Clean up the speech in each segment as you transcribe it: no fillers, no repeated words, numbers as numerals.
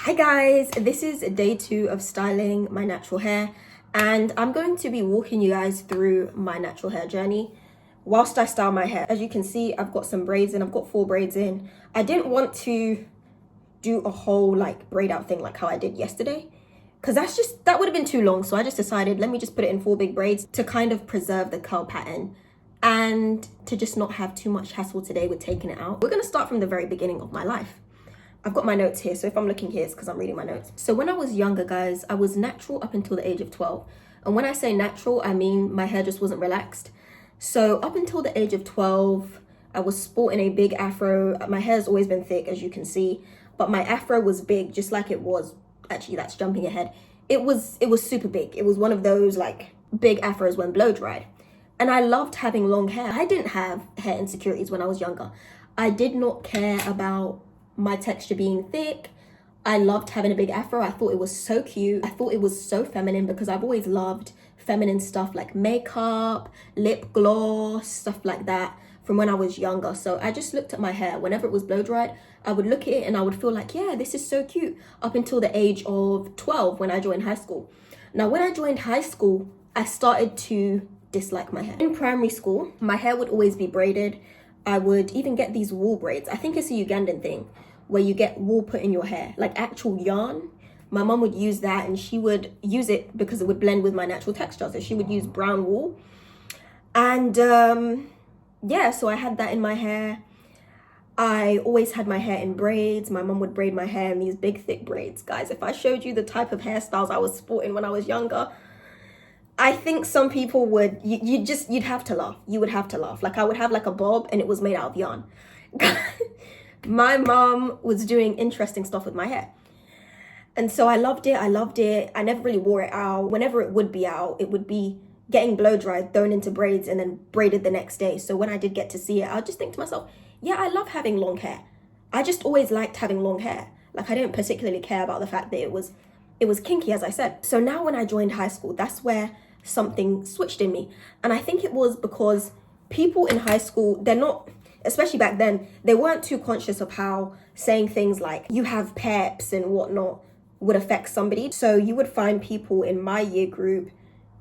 Hi guys, this is day 2 of styling my natural hair, and I'm going to be walking you guys through my natural hair journey whilst I style my hair. As you can see, I've got some braids in. I've got 4 braids in. I didn't want to do a whole braid out thing like how I did yesterday, because that would have been too long. So I just decided, let me just put it in 4 big braids to kind of preserve the curl pattern and to just not have too much hassle today with taking it out. We're going to start from the very beginning of my life. I've got my notes here, so if I'm looking here, it's because I'm reading my notes. So when I was younger, guys, I was natural up until the age of 12. And when I say natural, I mean my hair just wasn't relaxed. So up until the age of 12, I was sporting a big afro. My hair's always been thick, as you can see, but my afro was big, just like it was. Actually, that's jumping ahead. It was super big. It was one of those big afros when blow dried. And I loved having long hair. I didn't have hair insecurities when I was younger. I did not care about my texture being thick. I loved having a big afro. I thought it was so cute. I thought it was so feminine because I've always loved feminine stuff like makeup, lip gloss, stuff like that from when I was younger. So I just looked at my hair. Whenever it was blow dried, I would look at it and I would feel like, yeah, this is so cute, up until the age of 12 when I joined high school. Now, when I joined high school, I started to dislike my hair. In primary school, my hair would always be braided. I would even get these wool braids. I think it's a Ugandan thing where you get wool put in your hair, like actual yarn. My mom would use that, and she would use it because it would blend with my natural texture. So she would use brown wool. And yeah, so I had that in my hair. I always had my hair in braids. My mom would braid my hair in these big thick braids. Guys, if I showed you the type of hairstyles I was sporting when I was younger, I think some people would, you'd have to laugh. You would have to laugh. I would have a bob and it was made out of yarn. My mom was doing interesting stuff with my hair. And so I loved it. I never really wore it out. Whenever it would be out, it would be getting blow dried, thrown into braids, and then braided the next day. So when I did get to see it, I'd just think to myself, yeah, I love having long hair. I just always liked having long hair. I didn't particularly care about the fact that it was kinky, as I said. So now when I joined high school, that's where something switched in me. And I think it was because people in high school, they're not, especially back then, they weren't too conscious of how saying things like you have peps and whatnot would affect somebody. So you would find people in my year group,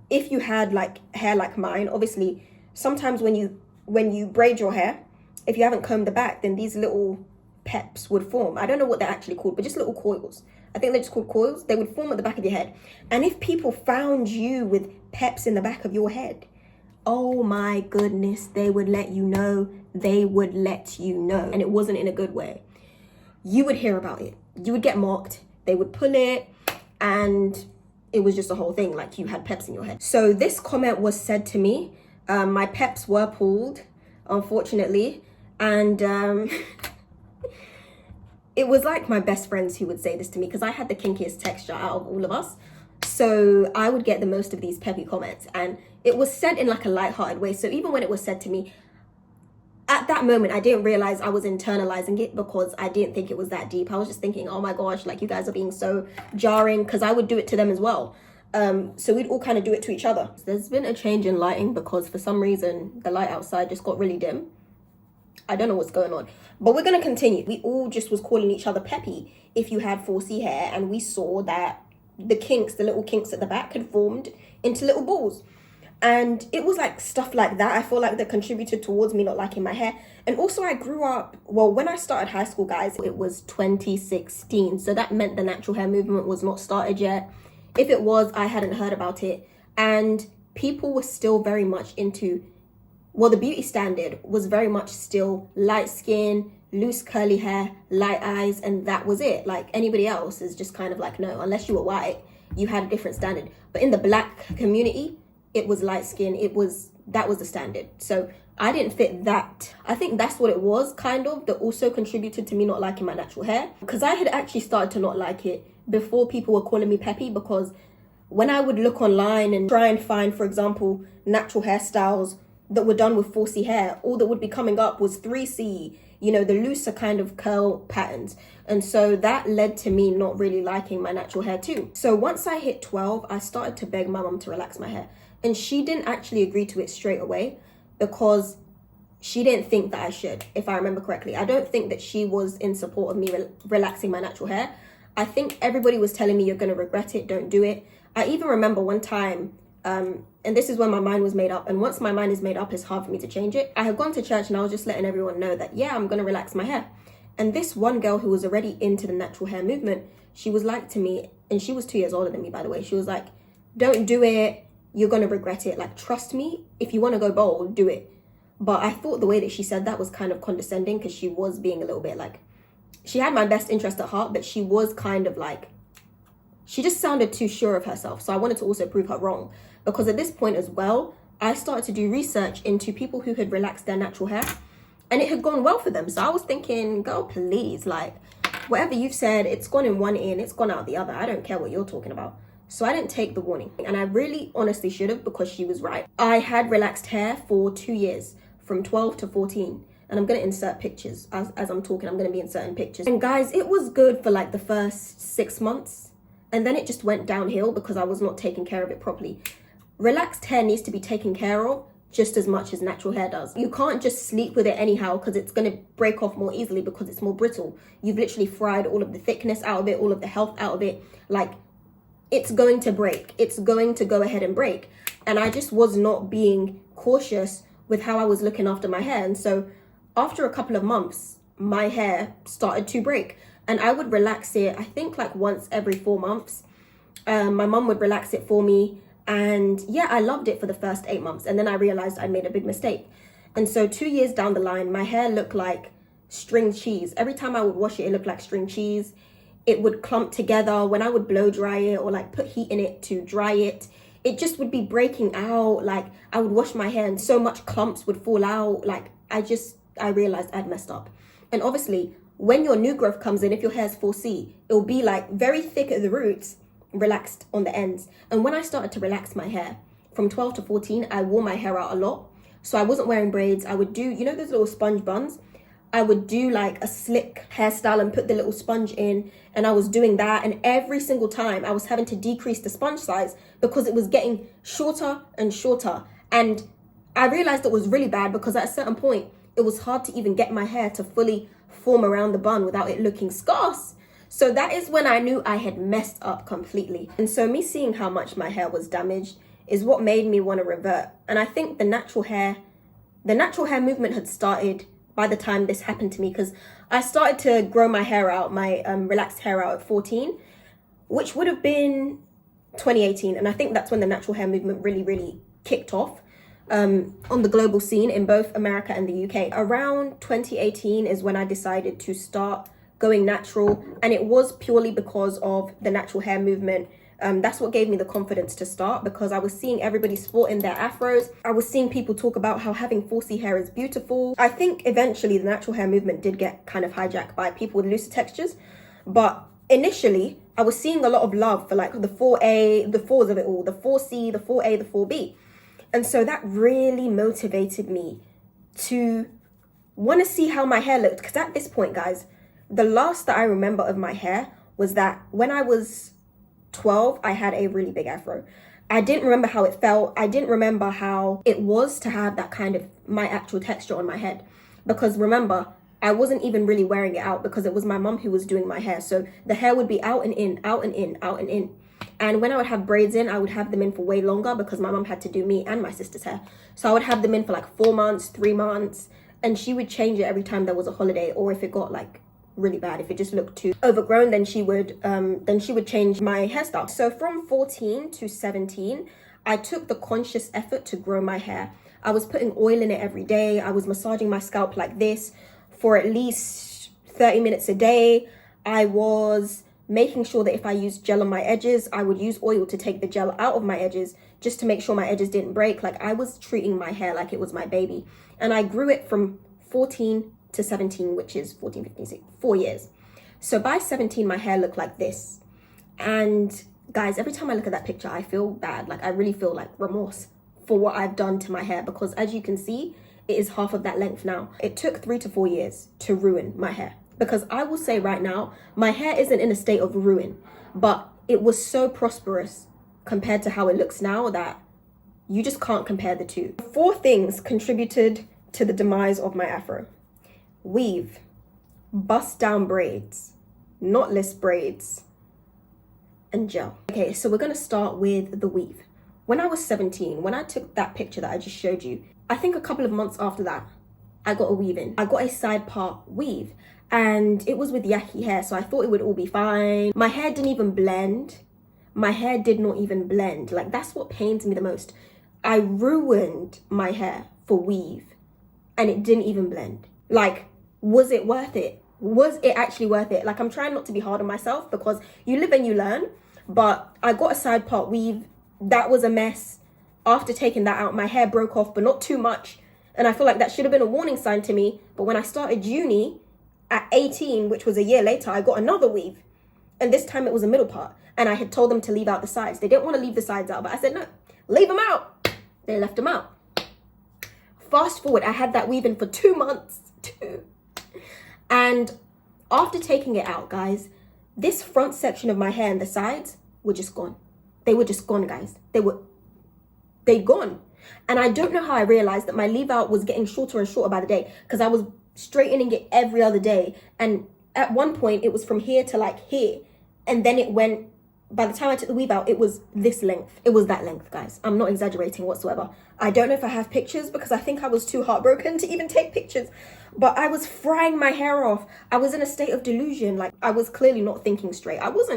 if you had hair like mine, obviously sometimes when you braid your hair, if you haven't combed the back, then these little peps would form. I don't know what they're actually called, but just little coils. I think they're just called coils. They would form at the back of your head. And if people found you with peps in the back of your head, oh my goodness, they would let you know. They would let you know. And it wasn't in a good way. You would hear about it. You would get mocked. They would pull it. And it was just a whole thing, like you had peps in your head. So this comment was said to me. My peps were pulled, unfortunately. And it was my best friends who would say this to me because I had the kinkiest texture out of all of us. So I would get the most of these peppy comments, and it was said in a lighthearted way. So even when it was said to me, at that moment, I didn't realize I was internalizing it because I didn't think it was that deep. I was just thinking, oh my gosh, you guys are being so jarring, because I would do it to them as well. So we'd all kind of do it to each other. There's been a change in lighting because for some reason, the light outside just got really dim. I don't know what's going on, but we're going to continue. We all just was calling each other peppy if you had 4C hair, and we saw that the little kinks at the back had formed into little balls. And it was stuff like that, I feel that contributed towards me not liking my hair. And also I grew up, well, when I started high school, guys, it was 2016. So that meant the natural hair movement was not started yet. If it was, I hadn't heard about it. And people were still very much into, well, the beauty standard was very much still light skin, loose curly hair, light eyes, and that was it. Anybody else is just kind of no, unless you were white, you had a different standard. But in the black community, it was light skin. That was the standard. So I didn't fit that. I think that's what it was, kind of, that also contributed to me not liking my natural hair, because I had actually started to not like it before people were calling me peppy. Because when I would look online and try and find, for example, natural hairstyles that were done with 4C hair, all that would be coming up was 3C, the looser kind of curl patterns. And so that led to me not really liking my natural hair too. So once I hit 12, I started to beg my mom to relax my hair. And she didn't actually agree to it straight away because she didn't think that I should, if I remember correctly. I don't think that she was in support of me relaxing my natural hair. I think everybody was telling me, you're going to regret it, don't do it. I even remember one time, and this is when my mind was made up. And once my mind is made up, it's hard for me to change it. I had gone to church and I was just letting everyone know that, yeah, I'm going to relax my hair. And this one girl who was already into the natural hair movement, she was like to me, and she was 2 years older than me, by the way. She was like, don't do it. You're going to regret it. Like, trust me, if you want to go bold, do it. But I thought the way that she said that was kind of condescending, because she was being a little bit like, she had my best interest at heart, but she was kind of like, she just sounded too sure of herself. So I wanted to also prove her wrong, because at this point as well, I started to do research into people who had relaxed their natural hair and it had gone well for them. So I was thinking, girl, please, like, whatever you've said, it's gone in one ear and it's gone out the other. I don't care what you're talking about. So I didn't take the warning, and I really honestly should have, because she was right. I had relaxed hair for 2 years, from 12 to 14. And I'm going to insert pictures as I'm talking. I'm going to be inserting pictures. And guys, it was good for like the first 6 months. And then it just went downhill because I was not taking care of it properly. Relaxed hair needs to be taken care of just as much as natural hair does. You can't just sleep with it anyhow, because it's going to break off more easily because it's more brittle. You've literally fried all of the thickness out of it, all of the health out of it. Like, it's going to break. It's going to go ahead and break. And I just was not being cautious with how I was looking after my hair. And so after a couple of months, my hair started to break, and I would relax it, I think like once every 4 months. My mum would relax it for me. And yeah, I loved it for the first 8 months. And then I realized I made a big mistake. And so 2 years down the line, my hair looked like string cheese. Every time I would wash it, it looked like string cheese. It would clump together. When I would blow dry it or like put heat in it to dry it, it just would be breaking out. Like, I would wash my hair and so much clumps would fall out. Like, I realized I'd messed up. And obviously, when your new growth comes in, if your hair is 4C, it'll be like very thick at the roots, relaxed on the ends. And when I started to relax my hair from 12 to 14, I wore my hair out a lot. So I wasn't wearing braids. I would do, you know, those little sponge buns? I would do like a slick hairstyle and put the little sponge in, and I was doing that. And every single time I was having to decrease the sponge size because it was getting shorter and shorter. And I realized it was really bad, because at a certain point, it was hard to even get my hair to fully form around the bun without it looking scarce. So that is when I knew I had messed up completely. And so me seeing how much my hair was damaged is what made me want to revert. And I think the natural hair movement had started by the time this happened to me, because I started to grow my hair out, my relaxed hair out at 14, which would have been 2018. And I think that's when the natural hair movement really, really kicked off. On the global scene in both America and the UK. Around 2018 is when I decided to start going natural, and it was purely because of the natural hair movement. That's what gave me the confidence to start, because I was seeing everybody sporting their afros. I was seeing people talk about how having 4C hair is beautiful. I think eventually the natural hair movement did get kind of hijacked by people with looser textures, but initially I was seeing a lot of love for like the 4A, the 4s of it all, the 4C, the 4A, the 4B. And so that really motivated me to want to see how my hair looked. Because at this point, guys, the last that I remember of my hair was that when I was 12, I had a really big afro. I didn't remember how it felt. I didn't remember how it was to have that kind of my actual texture on my head. Because remember, I wasn't even really wearing it out, because it was my mum who was doing my hair. So the hair would be out and in, out and in, out and in. And when I would have braids in, I would have them in for way longer, because my mum had to do me and my sister's hair. So I would have them in for like 4 months, 3 months, and she would change it every time there was a holiday, or if it got like really bad, if it just looked too overgrown, then she would change my hairstyle. So from 14 to 17, I took the conscious effort to grow my hair. I was putting oil in it every day. I was massaging my scalp like this for at least 30 minutes a day. I was making sure that if I used gel on my edges, I would use oil to take the gel out of my edges, just to make sure my edges didn't break. Like, I was treating my hair like it was my baby. And I grew it from 14 to 17, which is 14, 15, 16, 4 years. So by 17, my hair looked like this. And guys, every time I look at that picture, I feel bad. Like, I really feel like remorse for what I've done to my hair, because as you can see, it is half of that length now. It took 3 to 4 years to ruin my hair. Because I will say right now, my hair isn't in a state of ruin, but it was so prosperous compared to how it looks now that you just can't compare the two. 4 things contributed to the demise of my afro: weave, bust down braids, knotless braids, and gel. Okay, so we're gonna start with the weave. When I was 17, when I took that picture that I just showed you, I think a couple of months after that, I got a weave in. I got a side part weave, and it was with yaki hair, so I thought it would all be fine. My hair didn't even blend. My hair did not even blend. Like, that's what pains me the most. I ruined my hair for weave, and it didn't even blend. Like, was it worth it? Was it actually worth it? Like, I'm trying not to be hard on myself because you live and you learn, but I got a side part weave. That was a mess. After taking that out, my hair broke off, but not too much. And I feel like that should have been a warning sign to me. But when I started uni at 18, which was a year later, I got another weave. And this time it was a middle part. And I had told them to leave out the sides. They didn't want to leave the sides out, but I said, no, leave them out. They left them out. Fast forward, I had that weave in for 2 months. And after taking it out, guys, this front section of my hair and the sides were just gone. They were just gone, guys. They gone. And I don't know how I realized that my leave out was getting shorter and shorter by the day, because I was straightening it every other day. And at one point it was from here to like here. And then it went, by the time I took the weave out, it was this length. It was that length, guys. I'm not exaggerating whatsoever. I don't know if I have pictures because I think I was too heartbroken to even take pictures. But I was frying my hair off. I was in a state of delusion. Like, I was clearly not thinking straight. I was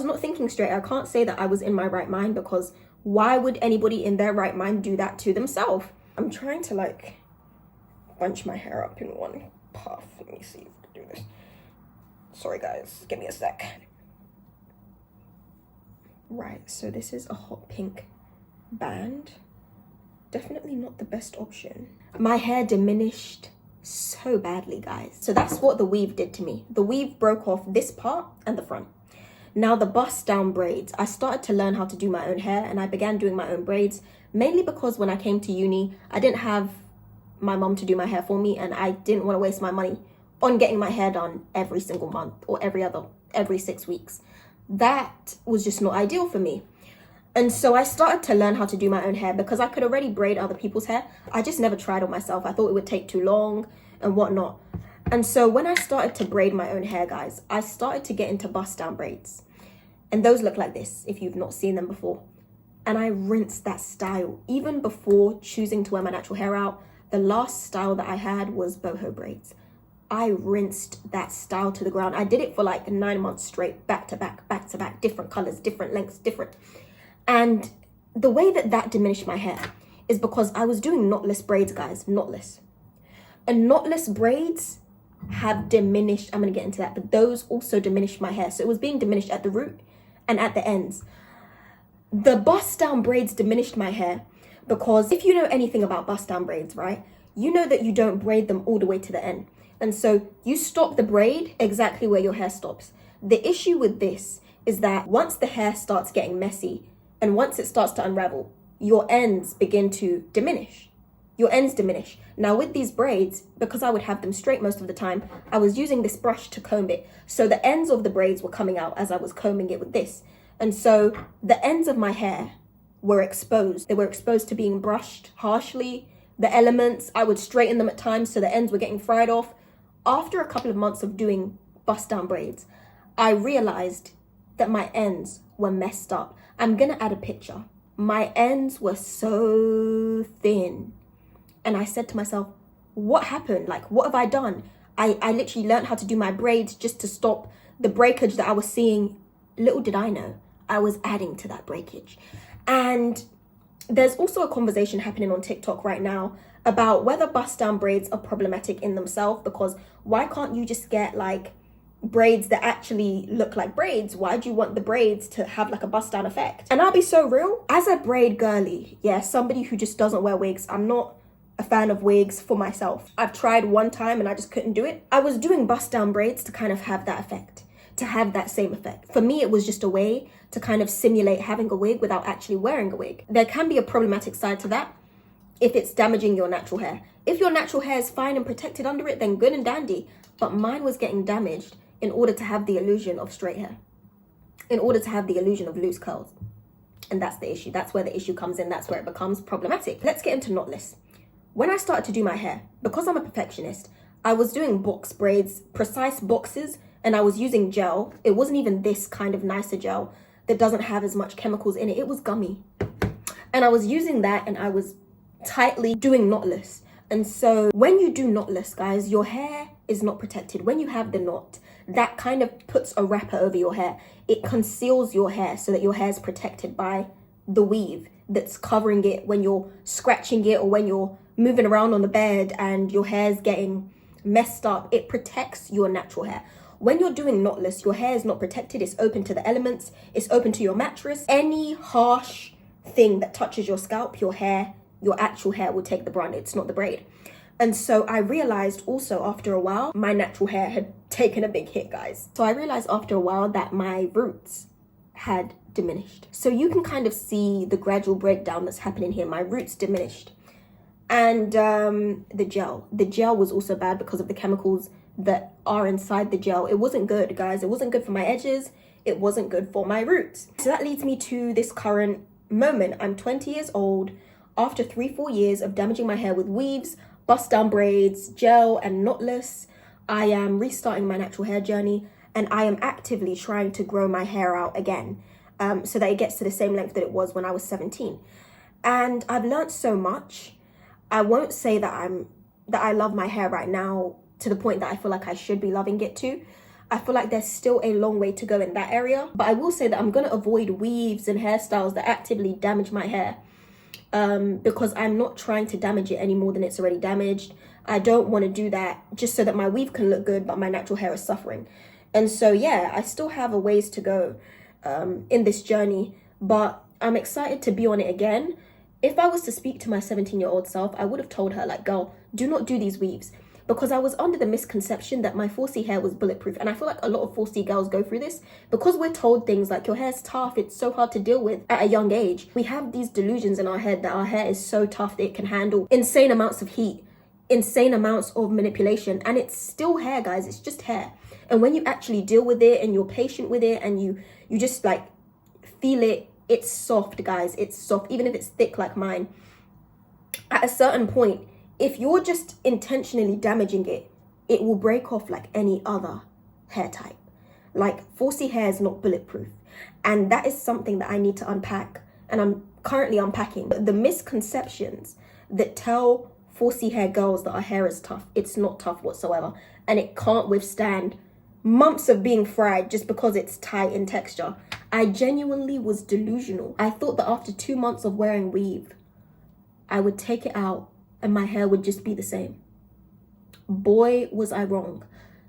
not thinking straight. I can't say that I was in my right mind, because why would anybody in their right mind do that to themselves? I'm trying to like bunch my hair up in one puff. Let me see if I can do this. Sorry guys, give me a sec. Right, so this is a hot pink band. Definitely not the best option. My hair diminished so badly, guys. So that's what the weave did to me. The weave broke off this part and the front. Now the bust down braids, I started to learn how to do my own hair, and I began doing my own braids, mainly because when I came to uni, I didn't have my mom to do my hair for me, and I didn't want to waste my money on getting my hair done every single month or every 6 weeks. That was just not ideal for me. And so I started to learn how to do my own hair because I could already braid other people's hair. I just never tried on myself. I thought it would take too long and whatnot. And so when I started to braid my own hair, guys, I started to get into bust down braids. And those look like this, if you've not seen them before. And I rinsed that style. Even before choosing to wear my natural hair out, the last style that I had was boho braids. I rinsed that style to the ground. I did it for like 9 months straight, back to back, different colors, different lengths, different. And the way that diminished my hair is because I was doing knotless braids, guys, knotless. And knotless braids have diminished, I'm gonna get into that, but those also diminished my hair. So it was being diminished at the root and at the ends. The bust down braids diminished my hair because if you know anything about bust down braids, right, you know that you don't braid them all the way to the end. And so you stop the braid exactly where your hair stops. The issue with this is that once the hair starts getting messy and once it starts to unravel, your ends begin to diminish. Your ends diminish. Now with these braids, because I would have them straight most of the time, I was using this brush to comb it. So the ends of the braids were coming out as I was combing it with this. And so the ends of my hair were exposed. They were exposed to being brushed harshly. The elements, I would straighten them at times so the ends were getting fried off. After a couple of months of doing bust down braids, I realized that my ends were messed up. I'm gonna add a picture. My ends were so thin. And I said to myself, what happened? Like, what have I done? I literally learned how to do my braids just to stop the breakage that I was seeing. Little did I know, I was adding to that breakage. And there's also a conversation happening on TikTok right now about whether bust down braids are problematic in themselves, because why can't you just get like braids that actually look like braids? Why do you want the braids to have like a bust down effect? And I'll be so real, as a braid girly, yeah, somebody who just doesn't wear wigs, I'm not a fan of wigs for myself. I've tried one time and I just couldn't do it. I was doing bust down braids to kind of have that effect, to have that same effect. For me, it was just a way to kind of simulate having a wig without actually wearing a wig. There can be a problematic side to that if it's damaging your natural hair. If your natural hair is fine and protected under it, then good and dandy. But mine was getting damaged in order to have the illusion of straight hair, in order to have the illusion of loose curls. And that's the issue. That's where the issue comes in. That's where it becomes problematic. Let's get into knotless. When I started to do my hair, because I'm a perfectionist, I was doing box braids, precise boxes, and I was using gel. It wasn't even this kind of nicer gel that doesn't have as much chemicals in it. It was gummy. And I was using that, and I was tightly doing knotless. And so when you do knotless, guys, your hair is not protected. When you have the knot, that kind of puts a wrapper over your hair. It conceals your hair so that your hair is protected by the weave that's covering it when you're scratching it or when you're moving around on the bed and your hair's getting messed up. It protects your natural hair. When you're doing knotless, your hair is not protected. It's open to the elements. It's open to your mattress. Any harsh thing that touches your scalp, your hair, your actual hair will take the brunt. It's not the braid. And so I realized also after a while, my natural hair had taken a big hit, guys. So I realized after a while that my roots had diminished. So you can kind of see the gradual breakdown that's happening here. My roots diminished. And the gel was also bad because of the chemicals that are inside the gel. It wasn't good, guys. It wasn't good for my edges. It wasn't good for my roots. So that leads me to this current moment. I'm 20 years old. After 3-4 years of damaging my hair with weaves, bust down braids, gel, and knotless, I am restarting my natural hair journey, and I am actively trying to grow my hair out again, so that it gets to the same length that it was when I was 17. And I've learned so much. I won't say that I love my hair right now to the point that I feel like I should be loving it too. I feel like there's still a long way to go in that area. But I will say that I'm going to avoid weaves and hairstyles that actively damage my hair, because I'm not trying to damage it any more than it's already damaged. I don't want to do that just so that my weave can look good, but my natural hair is suffering. And so, yeah, I still have a ways to go in this journey, but I'm excited to be on it again. If I was to speak to my 17-year-old self, I would have told her, like, girl, do not do these weaves. Because I was under the misconception that my 4C hair was bulletproof. And I feel like a lot of 4C girls go through this because we're told things like your hair's tough, it's so hard to deal with at a young age. We have these delusions in our head that our hair is so tough that it can handle insane amounts of heat, insane amounts of manipulation. And it's still hair, guys. It's just hair. And when you actually deal with it and you're patient with it and you just like feel it, it's soft, guys. It's soft, even if it's thick like mine. At a certain point, if you're just intentionally damaging it, it will break off like any other hair type. Like 4C hair is not bulletproof. And that is something that I need to unpack. And I'm currently unpacking the misconceptions that tell 4C hair girls that our hair is tough. It's not tough whatsoever. And it can't withstand months of being fried just because it's tight in texture. I genuinely was delusional. I thought that after 2 months of wearing weave, I would take it out and my hair would just be the same. Boy, was I wrong.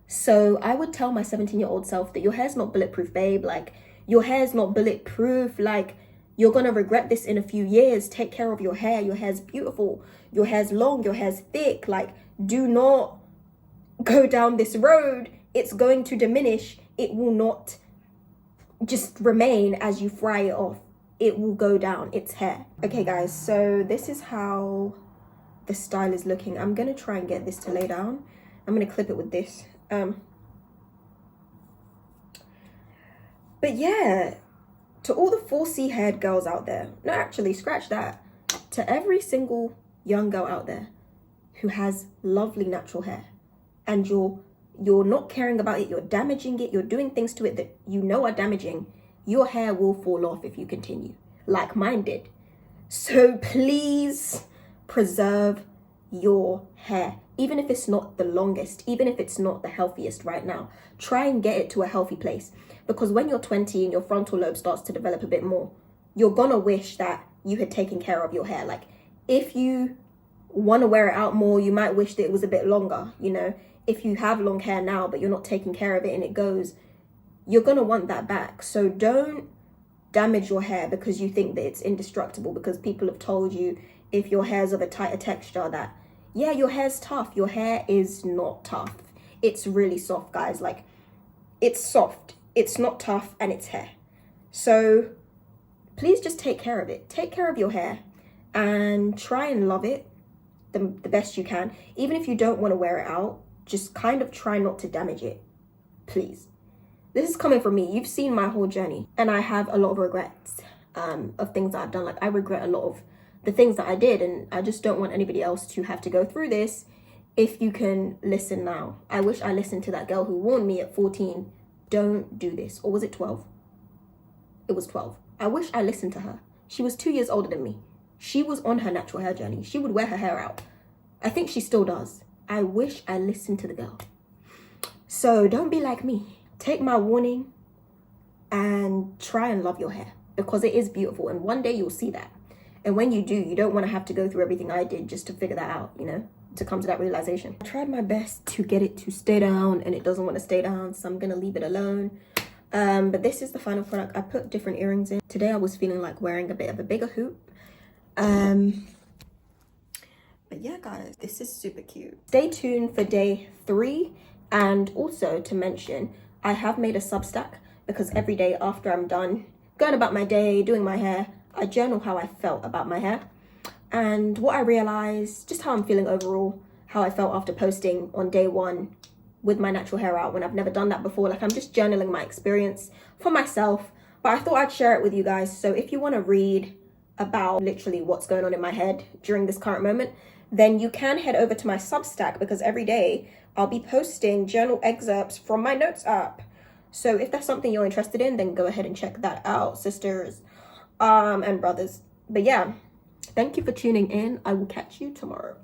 So I would tell my 17-year-old self that your hair's not bulletproof, babe. Like, your hair's not bulletproof. Like, you're gonna regret this in a few years. Take care of your hair. Your hair's beautiful. Your hair's long. Your hair's thick. Like, do not go down this road. It's going to diminish. It will not just remain as you fry it off. It will go down. It's hair. Okay, guys, so this is how the style is looking. I'm gonna try and get this to lay down. I'm gonna clip it with this. But yeah, to all the 4C haired girls out there, no, actually, scratch that. To every single young girl out there who has lovely natural hair and you're not caring about it, you're damaging it, you're doing things to it that you know are damaging, your hair will fall off if you continue, like mine did. So please preserve your hair. Even if it's not the longest, even if it's not the healthiest right now, try and get it to a healthy place. Because when you're 20 and your frontal lobe starts to develop a bit more, you're gonna wish that you had taken care of your hair. Like, if you want to wear it out more, you might wish that it was a bit longer. You know, if you have long hair now but you're not taking care of it and it goes, you're gonna want that back. So don't damage your hair because you think that it's indestructible, because people have told you, if your hair's of a tighter texture, that yeah, your hair's tough. Your hair is not tough. It's really soft, guys. Like, it's soft, it's not tough, and it's hair. So please just take care of it. Take care of your hair and try and love it the best you can. Even if you don't want to wear it out, just kind of try not to damage it, please. This is coming from me. You've seen my whole journey, and I have a lot of regrets of things that I've done. Like, I regret a lot of the things that I did, and I just don't want anybody else to have to go through this if you can listen now. I wish I listened to that girl who warned me at 14, don't do this. Or was it 12? It was 12. I wish I listened to her. She was 2 years older than me. She was on her natural hair journey. She would wear her hair out. I think she still does. I wish I listened to the girl. So don't be like me. Take my warning and try and love your hair, because it is beautiful, and one day you'll see that. And when you do, you don't want to have to go through everything I did just to figure that out, you know, to come to that realization. I tried my best to get it to stay down, and it doesn't want to stay down, so I'm gonna leave it alone. But this is the final product. I put different earrings in. Today I was feeling like wearing a bit of a bigger hoop. But yeah, guys, this is super cute. Stay tuned for day 3. And also to mention, I have made a Substack, because every day after I'm done going about my day, doing my hair, I journal how I felt about my hair and what I realized, just how I'm feeling overall, how I felt after posting on day 1 with my natural hair out when I've never done that before. Like, I'm just journaling my experience for myself, but I thought I'd share it with you guys. So if you want to read about literally what's going on in my head during this current moment, then you can head over to my Substack, because every day I'll be posting journal excerpts from my notes app. So if that's something you're interested in, then go ahead and check that out, sisters and brothers. But yeah, thank you for tuning in. I will catch you tomorrow.